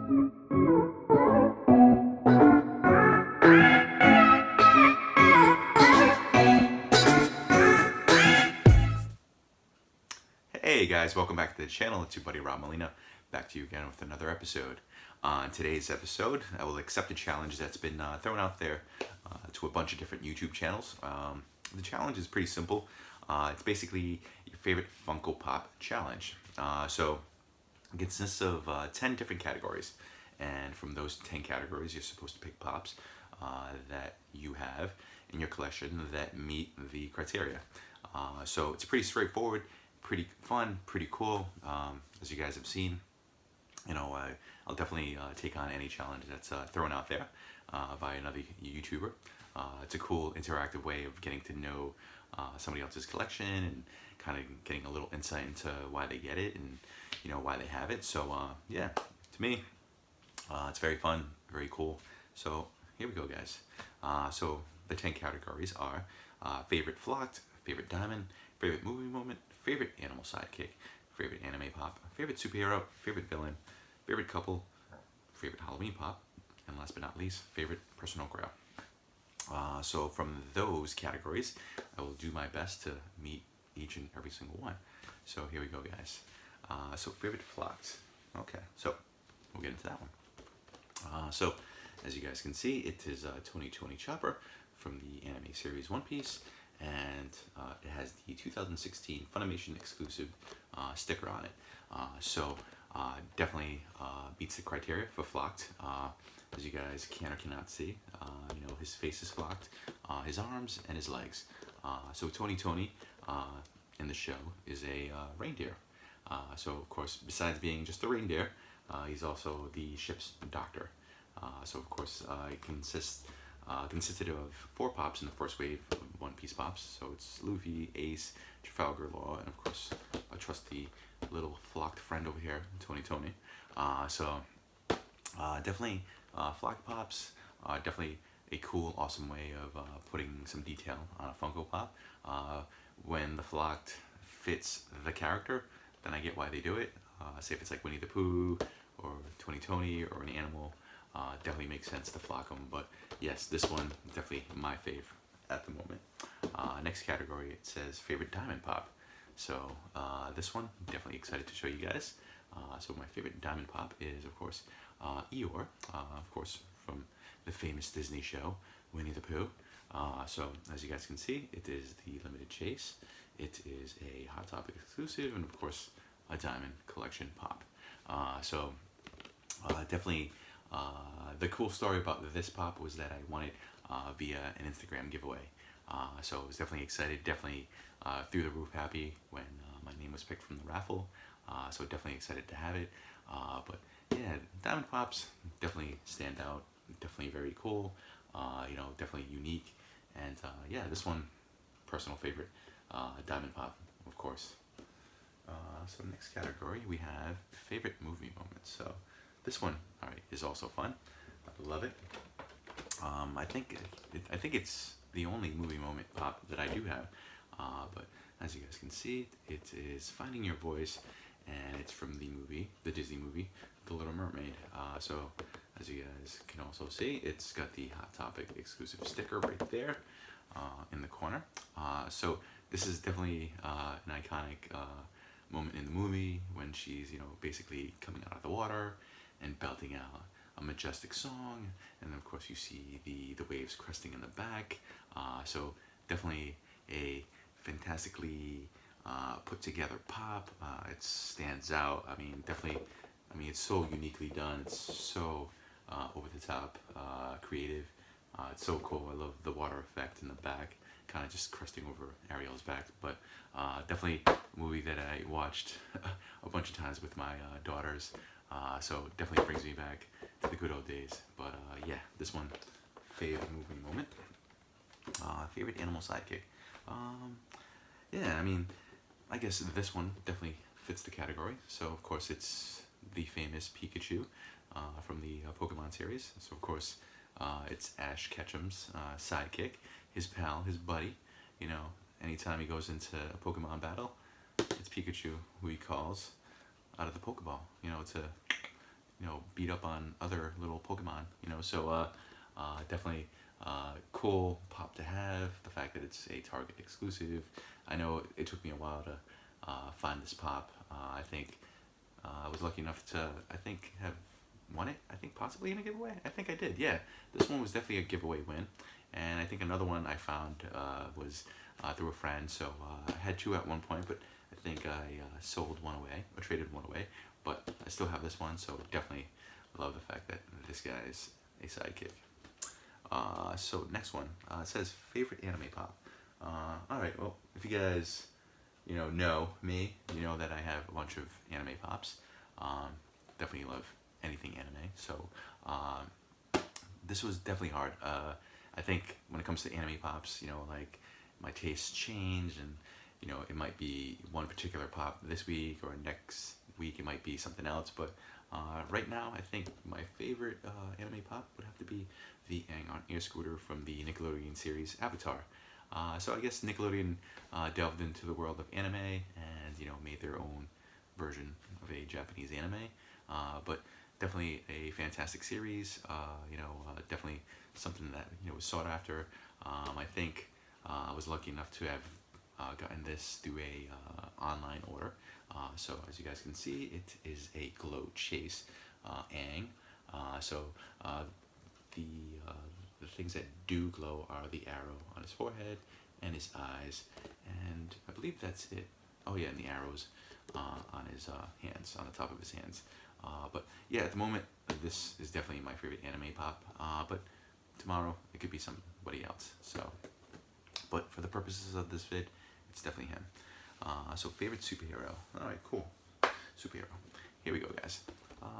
Hey guys, welcome back to the channel. It's your buddy Rob Molina, back to you again with another episode. On today's episode, I will accept a challenge that's been thrown out there to a bunch of different YouTube channels. The challenge is pretty simple. It's basically your favorite Funko Pop challenge. So it consists of 10 different categories, and from those 10 categories, you're supposed to pick Pops that you have in your collection that meet the criteria. So it's pretty straightforward, pretty fun, pretty cool. As you guys have seen, you know, I'll definitely take on any challenge that's thrown out there by another YouTuber. It's a cool interactive way of getting to know somebody else's collection and kind of getting a little insight into why they get it and, you know, why they have it. So yeah, to me, it's very fun, very cool. So here we go, guys. So the 10 categories are favorite flocked, favorite diamond, favorite movie moment, favorite animal sidekick, favorite anime pop, favorite superhero, favorite villain, favorite couple, favorite Halloween pop, and last but not least, favorite personal grail. So from those categories, I will do my best to meet each and every single one. So here we go, guys. So favorite flocked. Okay, so we'll get into that one. So as you guys can see, it is 2020 Chopper from the anime series One Piece, and it has the 2016 Funimation exclusive sticker on it. So definitely meets the criteria for flocked. As you guys can or cannot see, you know, his face is flocked, his arms and his legs. So Tony in the show is a reindeer. So of course, besides being just a reindeer, he's also the ship's doctor. So of course, it consisted of 4 pops in the first wave of One Piece pops. So it's Luffy, Ace, Trafalgar Law, and of course a trusty little flocked friend over here, Tony. So definitely flocked pops, definitely a cool, awesome way of putting some detail on a Funko Pop. When the flocked fits the character, then I get why they do it. Say if it's like Winnie the Pooh or Tony or an animal, definitely makes sense to flock them. But yes, this one definitely my fave at the moment. Next category, it says favorite diamond pop. So this one, definitely excited to show you guys. So my favorite diamond pop is, of course, Eeyore, of course, from the famous Disney show, Winnie the Pooh. So as you guys can see, it is the limited chase. It is a Hot Topic exclusive, and of course, a diamond collection pop. So definitely the cool story about this pop was that I won it via an Instagram giveaway. So I was definitely excited, definitely through the roof happy when my name was picked from the raffle. So definitely excited to have it. But yeah, diamond pops definitely stand out, definitely very cool, you know, definitely unique. And yeah, this one, personal favorite, diamond pop, of course. So next category, we have favorite movie moments. So this one, all right, is also fun. I love it. I think it's the only movie moment pop that I do have. But as you guys can see, it is Finding Your Voice, and it's from the Disney movie, The Little Mermaid. So as you guys can also see, it's got the Hot Topic exclusive sticker right there in the corner. So this is definitely an iconic moment in the movie when she's, you know, basically coming out of the water and belting out a majestic song, and then of course you see the waves cresting in the back. So definitely a fantastically put together pop. It stands out. I mean, definitely, I mean, it's so uniquely done. It's so over the top, creative. It's so cool. I love the water effect in the back, kind of just cresting over Ariel's back. But definitely a movie that I watched a bunch of times with my daughters. So definitely brings me back to the good old days. But yeah, this one, favorite movie moment. Favorite animal sidekick. Yeah, I mean, I guess this one definitely fits the category. So of course it's the famous Pikachu from the Pokemon series. So of course it's Ash Ketchum's sidekick, his pal, his buddy. You know, anytime he goes into a Pokemon battle, it's Pikachu who he calls out of the Pokeball. You know, to beat up on other little Pokemon, you know. So definitely cool pop to have. The fact that it's a Target exclusive. I know it took me a while to find this pop. I think I was lucky enough to, I think, have won it. I think possibly in a giveaway. I think I did. Yeah, this one was definitely a giveaway win. And I think another one I found was through a friend. So I had two at one point, but I think I sold one away or traded one away. But I still have this one, so definitely love the fact that this guy is a Sidekick. So next one, it says favorite anime pop. All right, well, if you guys, know me, you know that I have a bunch of anime pops. Definitely love anything anime. So this was definitely hard. I think when it comes to anime pops, like my tastes change, and it might be one particular pop this week, or next week it might be something else. But right now, I think my favorite anime pop would have to be the Aang on Air Scooter from the Nickelodeon series Avatar. So I guess Nickelodeon delved into the world of anime and made their own version of a Japanese anime. But definitely a fantastic series. Definitely something that was sought after. I think I was lucky enough to have gotten this through a online order. So as you guys can see, it is a Glow Chase Aang. The things that do glow are the arrow on his forehead and his eyes, and I believe that's it. Oh yeah, and the arrows on his hands, on the top of his hands. But yeah, at the moment, this is definitely my favorite anime pop. But tomorrow, it could be somebody else. So, but for the purposes of this vid, it's definitely him. So favorite superhero. All right, cool. Superhero. Here we go, guys.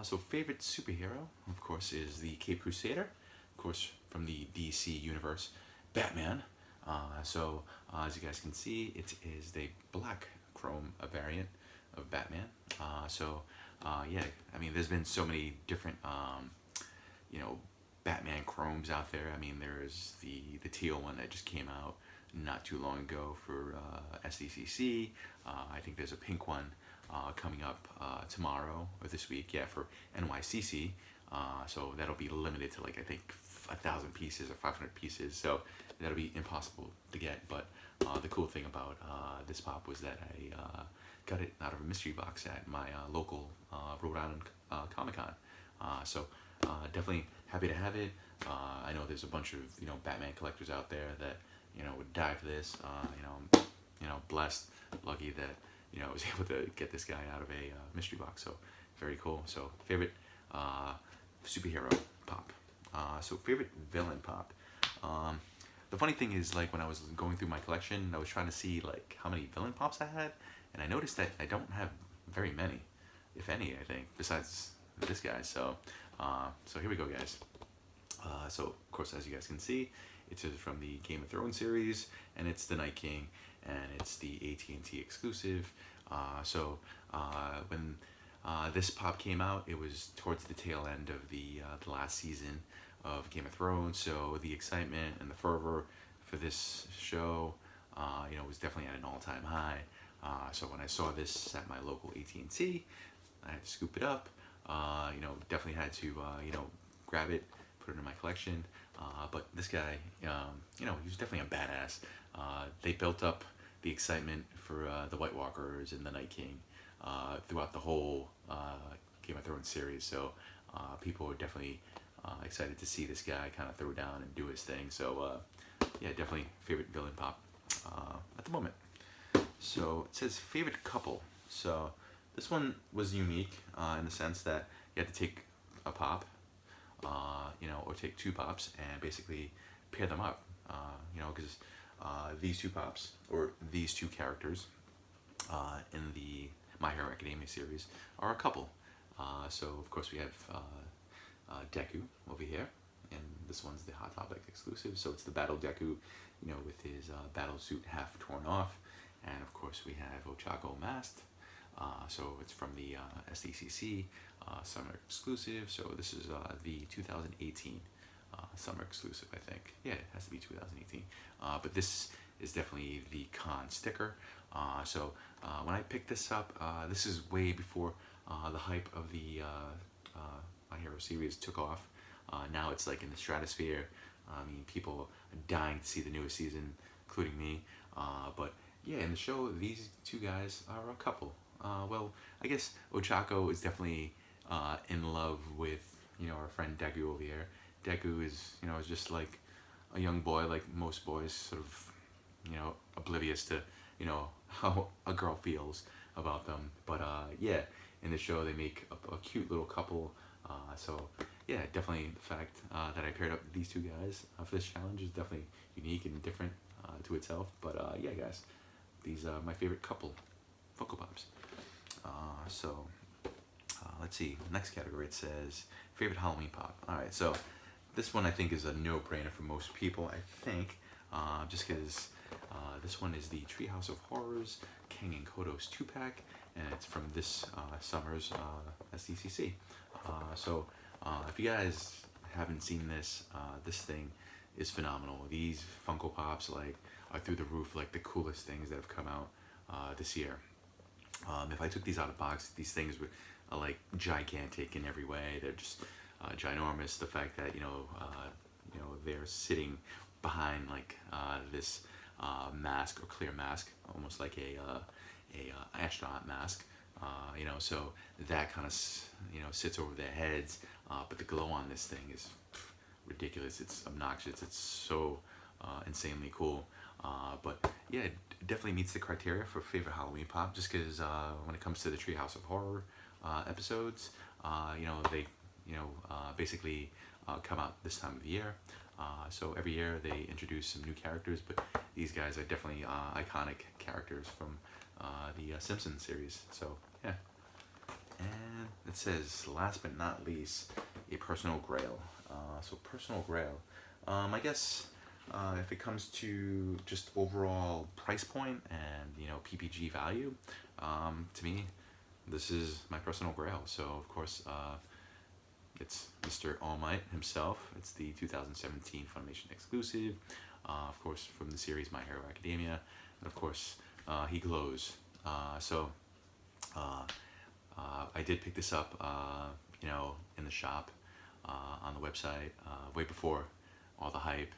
So favorite superhero, of course, is the Cape Crusader. Of course, from the DC universe, Batman. As you guys can see, it is the black chrome variant of Batman. Yeah, I mean, there's been so many different, Batman chromes out there. I mean, there's the teal one that just came out not too long ago for SDCC. I think there's a pink one coming up tomorrow or this week, yeah, for NYCC. So that'll be limited to, like, I think 1,000 pieces or 500 pieces. So that'll be impossible to get. But the cool thing about this pop was that I got it out of a mystery box at my local Rhode Island Comic-Con. Definitely happy to have it. I know there's a bunch of Batman collectors out there that would die for this. I'm blessed, lucky that I was able to get this guy out of a mystery box. So very cool. So favorite superhero pop. So favorite villain pop. The funny thing is, like, when I was going through my collection, I was trying to see like how many villain pops I had, and I noticed that I don't have very many, if any, I think, besides this guy. So here we go, guys. So of course, as you guys can see, it is from the Game of Thrones series, and it's the Night King, and it's the AT&T exclusive. When this pop came out, it was towards the tail end of the last season of Game of Thrones, so the excitement and the fervor for this show, was definitely at an all-time high. So when I saw this at my local AT&T, I had to scoop it up. Definitely had to, grab it, put it in my collection. But this guy, he was definitely a badass. They built up the excitement for the White Walkers and the Night King throughout the whole Game of Thrones series. So people were definitely excited to see this guy kind of throw down and do his thing. So yeah, definitely favorite villain pop at the moment. So it says favorite couple. So this one was unique in the sense that you had to take a pop, or take two pops and basically pair them up, because these two pops, or these two characters in the My Hero Academia series, are a couple. So of course we have Deku over here, and this one's the Hot Topic exclusive. So it's the Battle Deku, with his battle suit half torn off, and of course we have Ochako masked. So it's from the SDCC summer exclusive. So this is the 2018 summer exclusive, I think. Yeah, it has to be 2018. But this is definitely the con sticker. When I picked this up, this is way before the hype of the My Hero her series took off. Now it's like in the stratosphere. I mean, people are dying to see the newest season, including me. But yeah, in the show, these two guys are a couple. Well, I guess Ochako is definitely in love with, you know, our friend Deku over here. Deku is, you know, is just like a young boy, like most boys, sort of, you know, oblivious to, you know, how a girl feels about them. But yeah, in the show they make a cute little couple. So yeah, definitely the fact that I paired up these two guys for this challenge is definitely unique and different to itself. But yeah, guys, these are my favorite couple Funko Pops. So let's see, next category, it says favorite Halloween pop. Alright, so this one I think is a no-brainer for most people, I think, just because this one is the Treehouse of Horrors Kang and Kodos 2-pack, and it's from this summer's SDCC. So if you guys haven't seen this, this thing is phenomenal. These Funko Pops like are through the roof, like the coolest things that have come out this year. If I took these out of box, these things are like gigantic in every way. They're just ginormous. The fact that you know they're sitting behind like this mask or clear mask, almost like a astronaut mask. You know, so that kind of sits over their heads. But the glow on this thing is ridiculous. It's obnoxious. It's so insanely cool. But yeah, it definitely meets the criteria for favorite Halloween pop, just because when it comes to the Treehouse of Horror episodes, you know, they basically come out this time of the year. So every year they introduce some new characters, but these guys are definitely iconic characters from the Simpsons series. So yeah. And it says, last but not least, a personal grail. So personal grail. I guess if it comes to just overall price point and, you know, PPG value, to me, this is my personal grail. So of course, it's Mr. All Might himself. It's the 2017 Funimation exclusive, of course, from the series My Hero Academia, and of course, he glows. So I did pick this up, you know, in the shop, on the website, way before all the hype.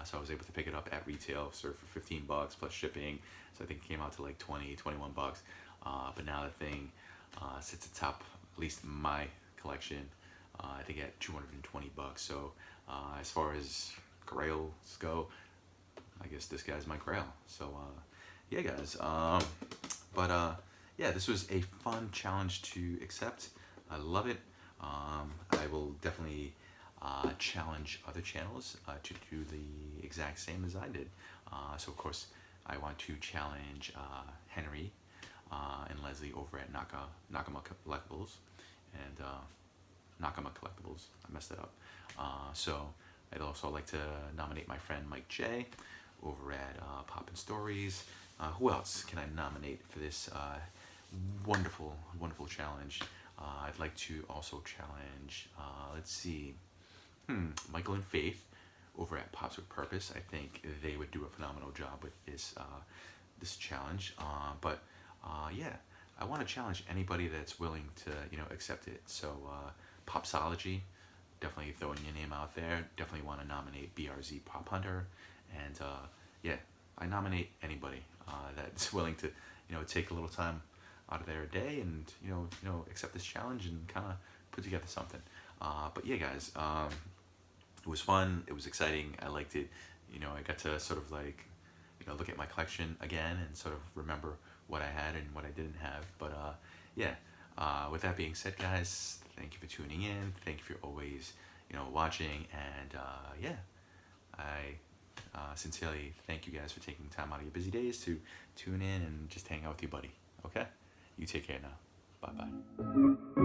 So I was able to pick it up at retail, sort of for $15 plus shipping. So I think it came out to like 20, 21 bucks. But now the thing sits atop at least my collection. I think at 220 bucks. So as far as Grails go, I guess this guy's my Grail. So yeah, guys. Yeah, this was a fun challenge to accept. I love it. I will definitely challenge other channels to do the exact same as I did. So of course, I want to challenge Henry and Leslie over at Nakama Collectibles and Nakama Collectibles. I messed it up. So I'd also like to nominate my friend Mike J over at Poppin' Stories. Who else can I nominate for this wonderful, wonderful challenge? I'd like to also challenge, let's see, Michael and Faith over at Pops with Purpose. I think they would do a phenomenal job with this this challenge. But yeah, I want to challenge anybody that's willing to, you know, accept it. So Popsology, definitely throwing your name out there. Definitely want to nominate BRZ Pop Hunter, and yeah, I nominate anybody that's willing to, you know, take a little time out of their day and you know accept this challenge and kind of put together something. But yeah, guys, it was fun. It was exciting. I liked it. You know, I got to sort of like, you know, look at my collection again and sort of remember what I had and what I didn't have. But yeah, with that being said, guys, thank you for tuning in. Thank you for always, you know, watching. And yeah, I sincerely thank you guys for taking time out of your busy days to tune in and just hang out with your buddy. Okay? You take care now. Bye-bye.